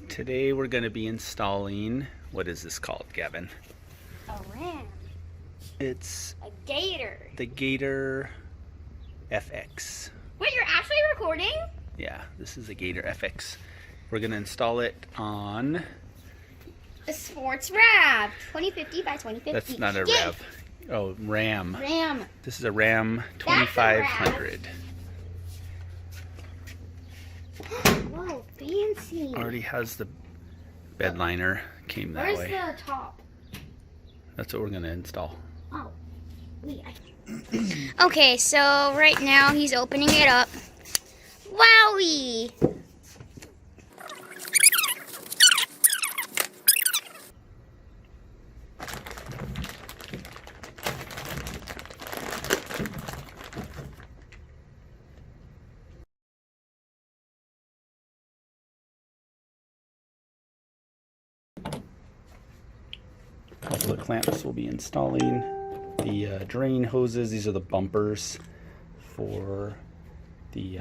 Today we're going to be installing, what is this called, Gavin? A ram. It's a Gator. The Gator FX. Wait, you're actually recording? Yeah, this is a Gator FX. We're going to install it on a sports Rav, 2050 by 2050. That's not a Rav. Oh, Ram. Ram. This is a Ram 2500. Whoa, fancy. Already has the bed liner. Came that way. Where's the top? That's what we're going to install. Oh, wait. Okay, so right now he's opening it up. Wowie! A couple of clamps we'll be installing. The drain hoses, these are the bumpers for the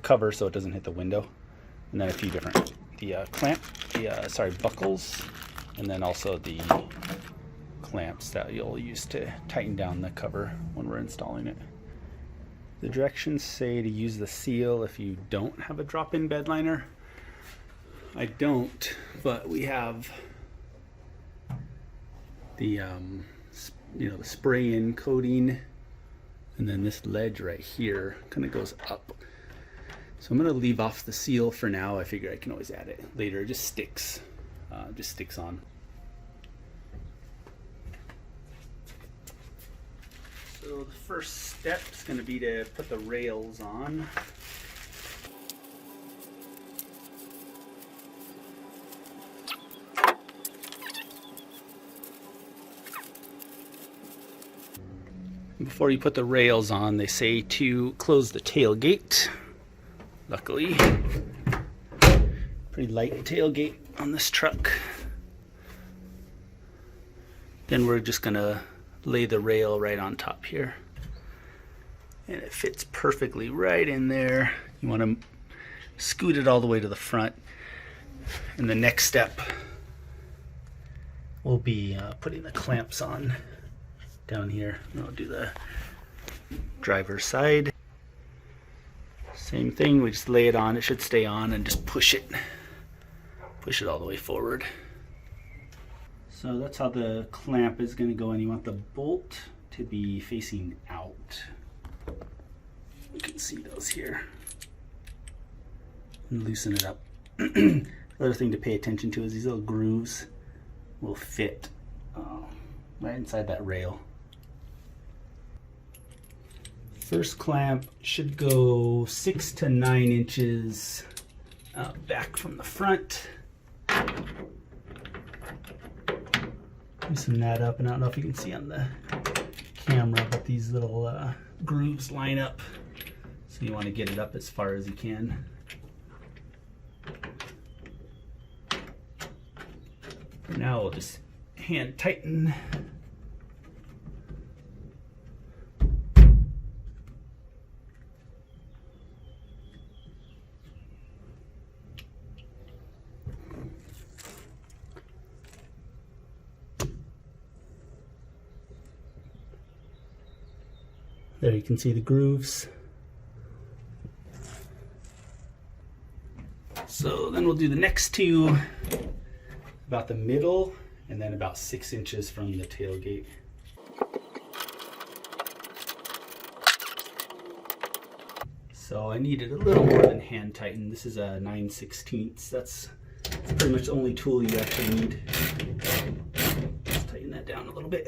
cover so it doesn't hit the window. And then a few different, buckles, and then also the clamps that you'll use to tighten down the cover when we're installing it. The directions say to use the seal if you don't have a drop-in bed liner. I don't, but we have the the spray-in coating, and then this ledge right here kind of goes up. So I'm going to leave off the seal for now. I figure I can always add it later. It just sticks on. So the first step is going to be to put the rails on. Before you put the rails on, they say to close the tailgate. Luckily, pretty light tailgate on this truck. Then we're just gonna lay the rail right on top here. And it fits perfectly right in there. You wanna scoot it all the way to the front. And the next step will be putting the clamps on down here. And I'll do the driver's side. Same thing, we just lay it on, it should stay on, and just push it all the way forward. So that's how the clamp is going to go, and you want the bolt to be facing out. You can see those here. And loosen it up. The other thing to pay attention to is these little grooves will fit right inside that rail. First clamp should go 6 to 9 inches back from the front. Loosen that up, and I don't know if you can see on the camera, but these little grooves line up. So you want to get it up as far as you can. For now, we'll just hand tighten. There you can see the grooves. So then we'll do the next two about the middle, and then about 6 inches from the tailgate. So I needed a little more than hand tighten. This is a 9/16. That's pretty much the only tool you actually need. Just tighten that down a little bit.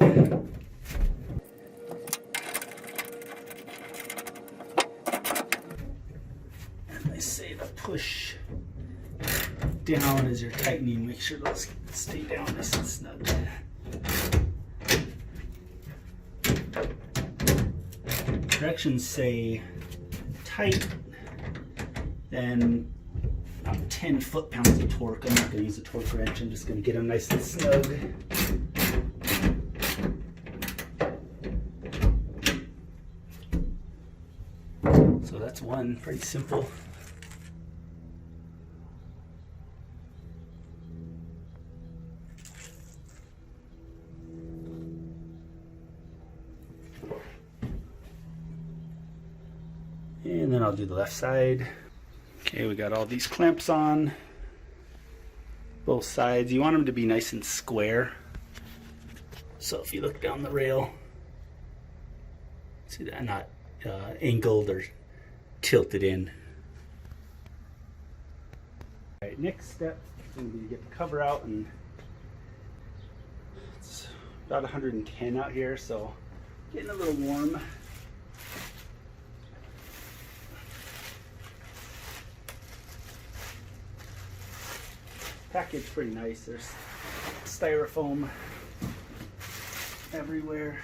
They say to push down as you're tightening. Make sure those stay down nice and snug. Directions say tight, then about 10 foot-pounds of torque. I'm not going to use a torque wrench. I'm just going to get them nice and snug. So that's one, pretty simple. And then I'll do the left side. Okay, we got all these clamps on both sides. You want them to be nice and square. So if you look down the rail, see that, not angled or tilted in. All right, next step is going to be to get the cover out, and it's about 110 out here, so getting a little warm. Package pretty nice. There's styrofoam everywhere.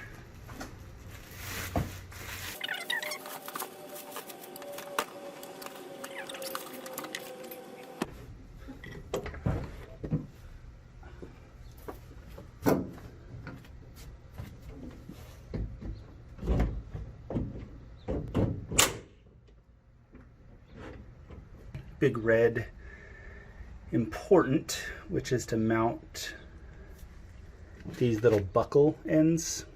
Big red important, which is to mount these little buckle ends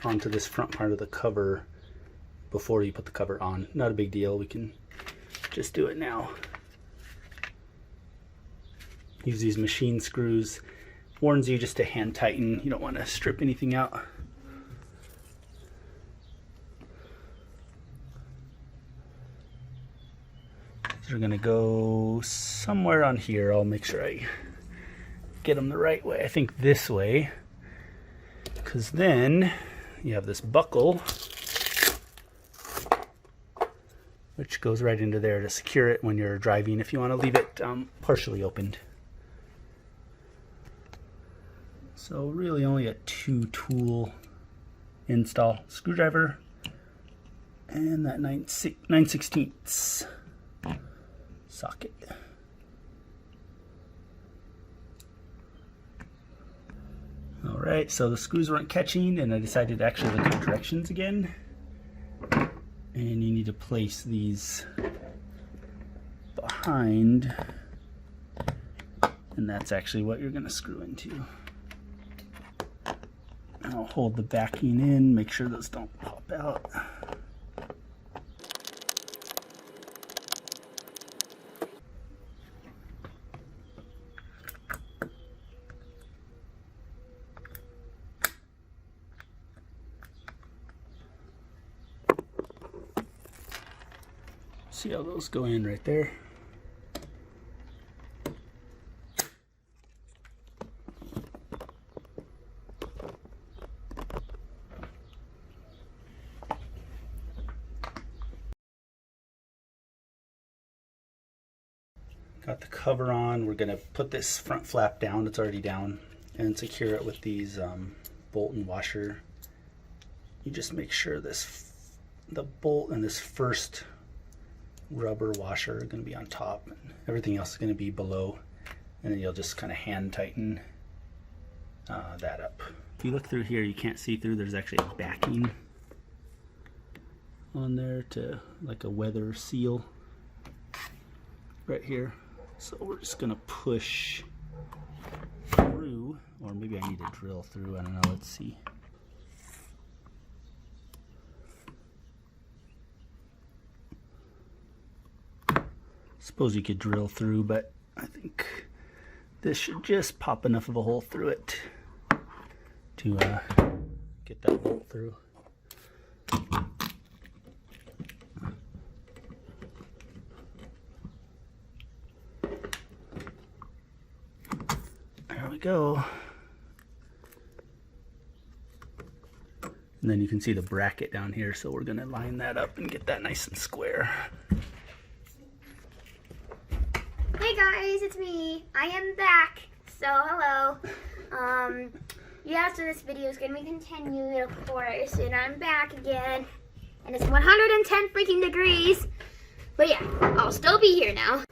onto this front part of the cover before you put the cover on. Not a big deal, we can just do it now. Use these machine screws. Warns you just to hand tighten, you don't want to strip anything out. They're gonna go somewhere on here. I'll make sure I get them the right way. I think this way, because then you have this buckle which goes right into there to secure it when you're driving if you want to leave it partially opened. So really only a 2-tool install: screwdriver and that 9/16 socket. All right, so the screws weren't catching, and I decided to actually look at directions again. And you need to place these behind, and that's actually what you're going to screw into. And I'll hold the backing in, make sure those don't pop out. See how those go in right there? Got the cover on. We're going to put this front flap down. It's already down, and secure it with these bolt and washer. You just make sure the bolt and this first rubber washer are going to be on top, and everything else is going to be below, and then you'll just kind of hand tighten that up. If you look through here, you can't see through. There's actually a backing on there to like a weather seal right here. So we're just going to push through, or maybe I need to drill through. I don't know. Let's see. Suppose you could drill through, but I think this should just pop enough of a hole through it to get that bolt through. There we go. And then you can see the bracket down here, so we're going to line that up and get that nice and square. Hey guys, it's me. I am back. So hello. Yeah, so this video is gonna be continued, of course, and I'm back again. And it's 110 freaking degrees. But yeah, I'll still be here now.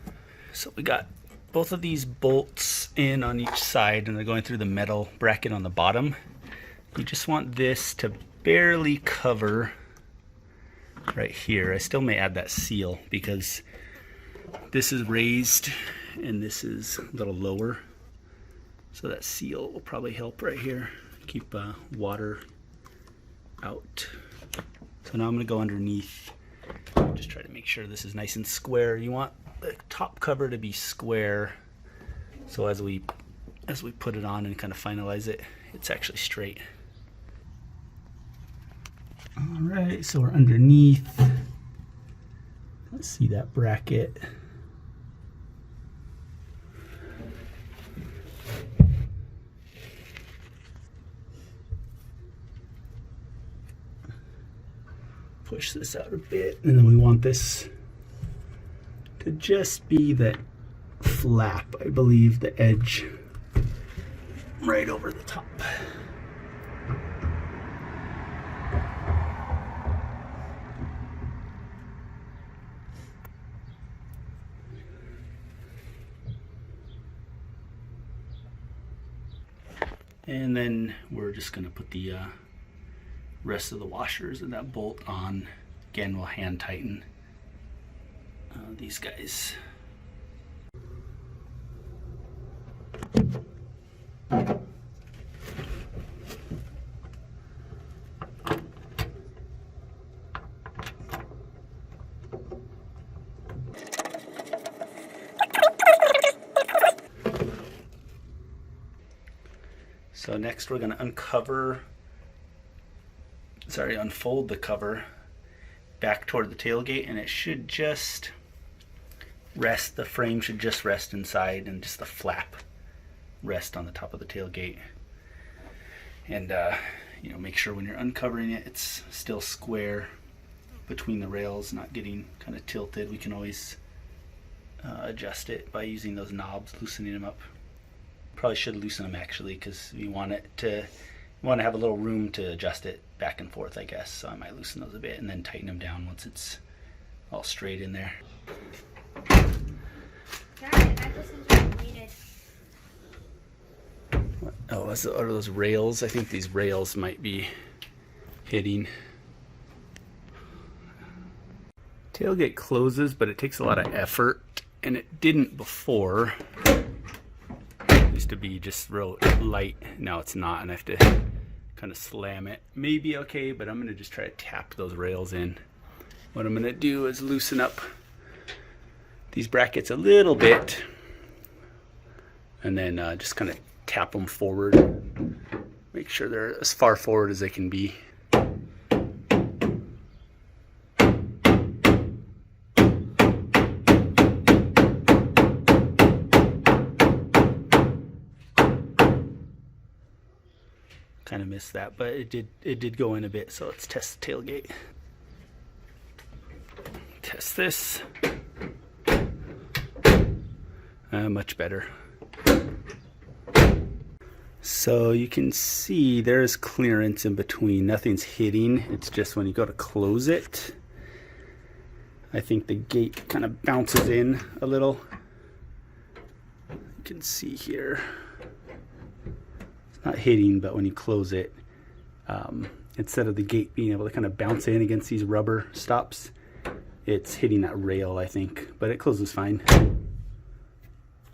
So we got both of these bolts in on each side, and they're going through the metal bracket on the bottom. You just want this to barely cover right here. I still may add that seal because this is raised and this is a little lower, so that seal will probably help right here keep water out. So now I'm going to go underneath Just try to make sure this is nice and square. You want the top cover to be square, so as we put it on and kind of finalize it, it's actually straight. All right, so we're underneath. Let's see that bracket. Push this out a bit, and then we want this to just be the flap, I believe, the edge right over the top. And then we're just going to put the rest of the washers and that bolt on. Again, we'll hand tighten these guys. So next we're going to unfold the cover back toward the tailgate, and it should just rest, the frame should just rest inside, and just the flap rest on the top of the tailgate. And you know, make sure when you're uncovering it, it's still square between the rails, not getting kind of tilted. We can always adjust it by using those knobs, loosening them up. Probably should loosen them actually, because you want to have a little room to adjust it back and forth, I guess. So I might loosen those a bit and then tighten them down once it's all straight in there. Got it. I listened to it needed. Oh, are those rails? I think these rails might be hitting. Tailgate closes, but it takes a lot of effort, and it didn't before. Used to be just real light. Now it's not, and I have to kind of slam it. Maybe okay, but I'm gonna just try to tap those rails in. What I'm gonna do is loosen up these brackets a little bit, and then just kind of tap them forward. Make sure they're as far forward as they can be. Kind of missed that, but it did go in a bit, so let's test the tailgate. Test this. Much better. So you can see there's clearance in between. Nothing's hitting. It's just when you go to close it, I think the gate kind of bounces in a little. You can see here. Not hitting, but when you close it, instead of the gate being able to kind of bounce in against these rubber stops, it's hitting that rail, I think, but it closes fine.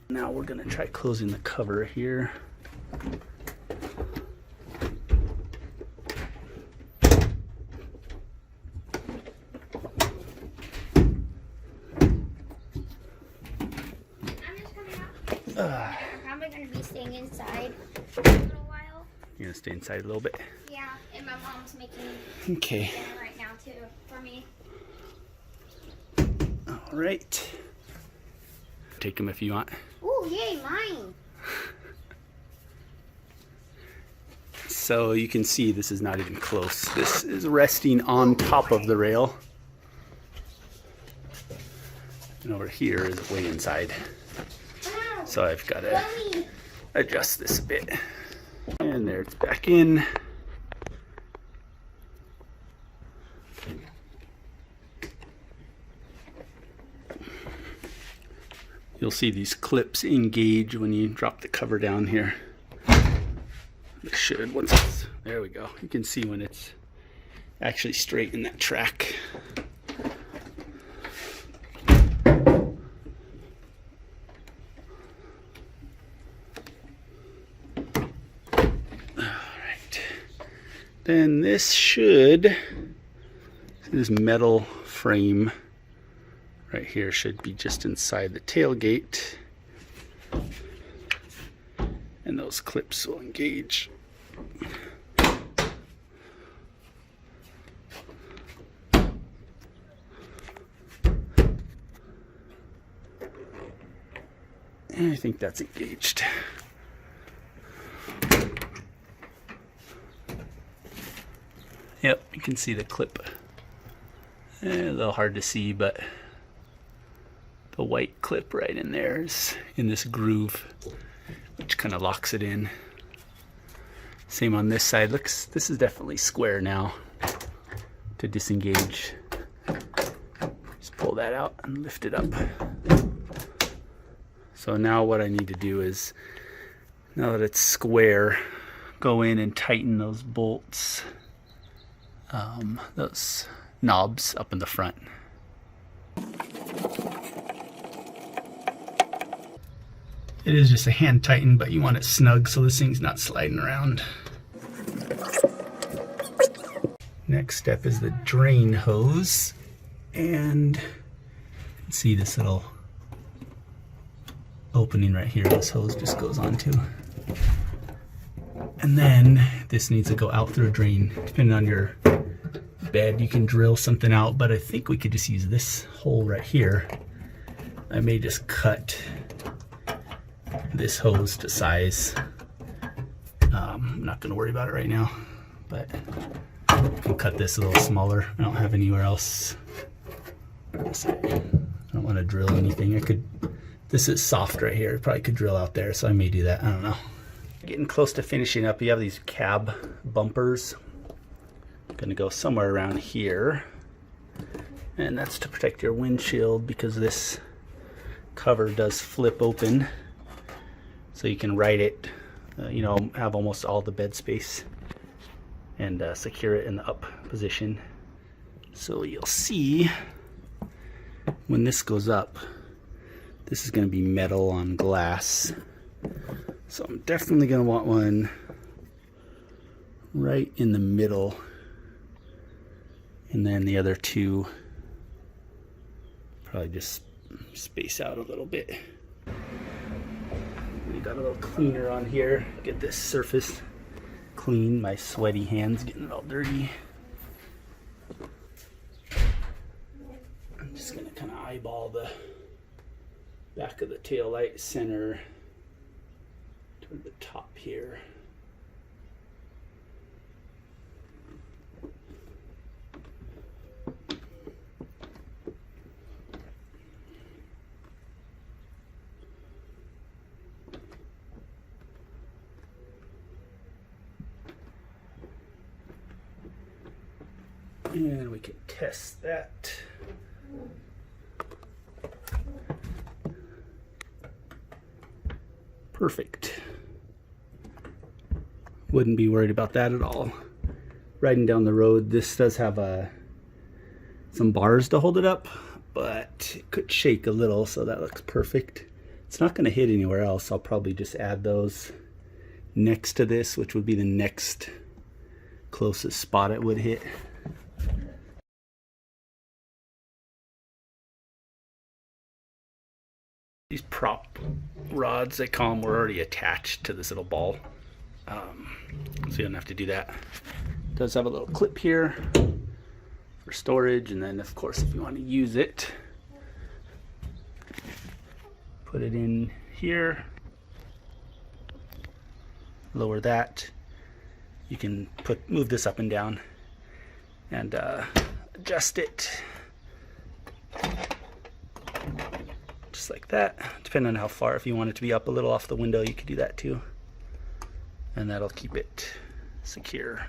Now we're gonna try closing the cover here. I'm just coming out. I'm probably going to be staying inside for a little while. You're gonna stay inside a little bit? Yeah, and my mom's making Okay. dinner right now too for me. All right. Take them if you want. Ooh, yay, mine. So you can see this is not even close. This is resting on top of the rail. And over here is way inside. So I've got to adjust this a bit. And there it's back in. You'll see these clips engage when you drop the cover down here. It should, once it's, there we go. You can see when it's actually straight in that track. Alright. Then this should, this metal frame right here should be just inside the tailgate, and those clips will engage. And I think that's engaged. Yep, you can see the clip. A little hard to see, but the white clip right in there is in this groove, which kind of locks it in. Same on this side. Looks, this is definitely square now. To disengage, just pull that out and lift it up. So now what I need to do is, now that it's square, go in and tighten those bolts, those knobs up in the front. It is just a hand tighten, but you want it snug so this thing's not sliding around. Next step is the drain hose, and you can see this little opening right here this hose just goes onto. And then this needs to go out through a drain. Depending on your bed, you can drill something out, but I think we could just use this hole right here. I may just cut this hose to size. I'm not gonna worry about it right now, but I can cut this a little smaller. I don't have anywhere else. I don't want to drill anything. I could, this is soft right here. Probably could drill out there, so I may do that. I don't know. Getting close to finishing up. You have these cab bumpers. I'm gonna go somewhere around here, and that's to protect your windshield because this cover does flip open, so you can ride it. You know, have almost all the bed space and secure it in the up position. So you'll see when this goes up, this is going to be metal on glass. So I'm definitely going to want one right in the middle, and then the other two probably just space out a little bit. We got a little cleaner on here. Get this surface clean. My sweaty hands getting it all dirty. I'm just gonna kind of eyeball the back of the tail light center toward the top here. And we can test that. Perfect. Wouldn't be worried about that at all. Riding down the road, this does have some bars to hold it up, but it could shake a little, so that looks perfect. It's not going to hit anywhere else. I'll probably just add those next to this, which would be the next closest spot it would hit. These prop rods, they call them, were already attached to this little ball. So you don't have to do that. It does have a little clip here for storage, and then of course if you want to use it, put it in here, lower that. You can move this up and down and adjust it. Just like that, depending on how far. If you want it to be up a little off the window, you could do that too. And that'll keep it secure,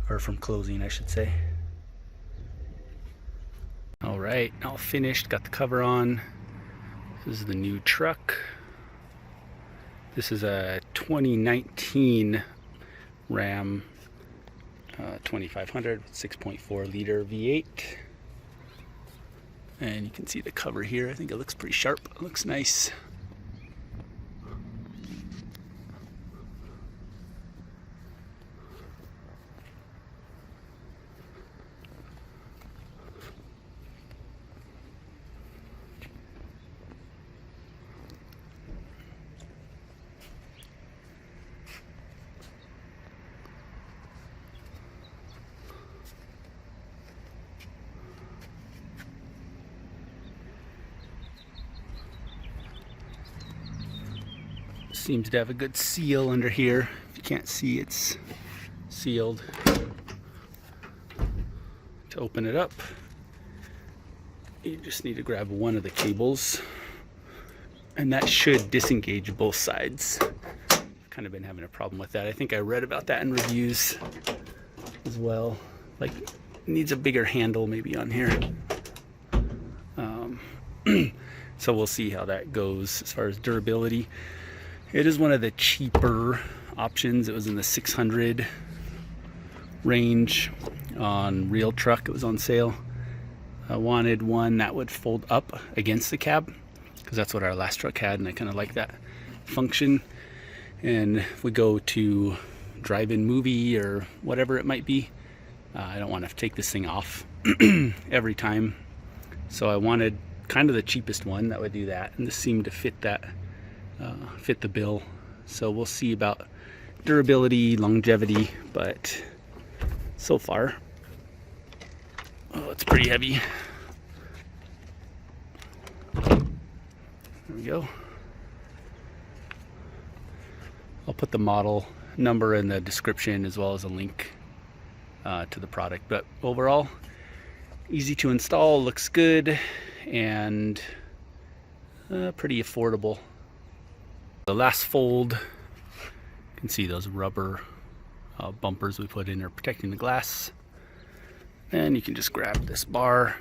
or from closing, I should say. All right, all finished, got the cover on. This is the new truck. This is a 2019 Ram 2500 6.4 liter V8. And you can see the cover here. I think it looks pretty sharp. It looks nice. seems to have a good seal under here. If you can't see, it's sealed. To open it up, you just need to grab one of the cables, and that should disengage both sides. I've kind of been having a problem with that. I think I read about that in reviews as well. Like, it needs a bigger handle maybe on here. So we'll see how that goes as far as durability. It is one of the cheaper options. It was in the 600 range on Real Truck. It was on sale. I wanted one that would fold up against the cab because that's what our last truck had, and I kind of like that function. And if we go to drive-in movie or whatever it might be, I don't want to take this thing off every time. So I wanted kind of the cheapest one that would do that, and this seemed to fit that, fit the bill. So we'll see about durability, longevity, but so far, oh, it's pretty heavy. There we go. I'll put the model number in the description as well as a link to the product. But overall, easy to install, looks good, and pretty affordable. The last fold, you can see those rubber bumpers we put in are protecting the glass. And you can just grab this bar,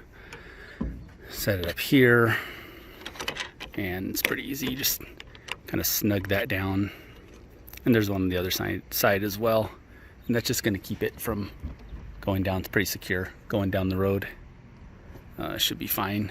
set it up here, and it's pretty easy. You just kind of snug that down. And there's one on the other side as well. And that's just going to keep it from going down. It's pretty secure going down the road. Should be fine.